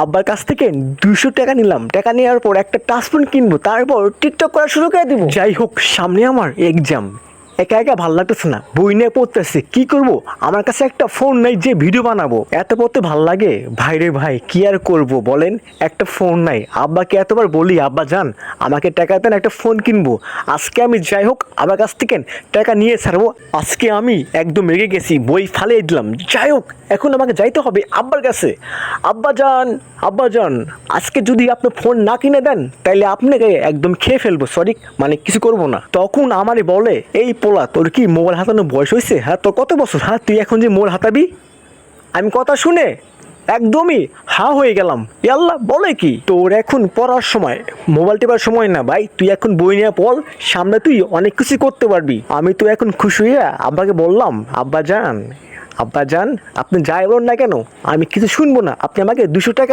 আব্বার কাছ থেকে 200 টাকা নিলাম, টাকা নেওয়ার পর একটা টাচফোন কিনবো, তারপর টিকটক করা শুরু করে দিব। যাই হোক, সামনে আমার এক্সাম, একা একা ভালো লাগতেছে না, বই নিয়ে পড়তেছে, কি করব? আমার কাছে একটা ফোন নাই যে ভিডিও বানাবো। এত পড়তে ভাল লাগে ভাই রে ভাই, কি আর করব বলেন, একটা ফোন নাই। আব্বাকে এতবার বলি, আব্বা যান আমাকে টাকা দেন, একটা ফোন কিনবো। আজকে আমি যাই হোক আমার কাছ থেকে টাকা নিয়ে ছাড়বো। আজকে আমি একদম রেগে গেছি, বই ফালিয়ে দিলাম। যাই হোক, এখন আমাকে যাইতে হবে আব্বার কাছে। আব্বা যান, আব্বা যান, আজকে যদি আপনি ফোন না কিনে দেন তাহলে আপনাকে একদম খেয়ে ফেলবো, সরি মানে কিছু করবো না। তখন আমারই বলে, এই পোলা তোর কি মোবাইল হাতানোর বয়স হয়েছে? হ্যাঁ, তোর কত বছর? হ্যাঁ, তুই এখন যে মোবাইল হাতাবি? আমি কথা শুনে একদমই হা হয়ে গেলাম। ইয়াল্লা, বলে কি? তোর এখন পড়ার সময়, মোবাইল টেপার সময় না ভাই, তুই এখন বই নিয়ে পড়, সামনে তুই অনেক কিছু করতে পারবি। আমি তো এখন খুশি হয়ে আব্বাকে বললাম, আব্বা যান, আব্বা যান, আপনি যাই বলুন না কেন আমি কিছু শুনবো না, আপনি আমাকে 200 টাকা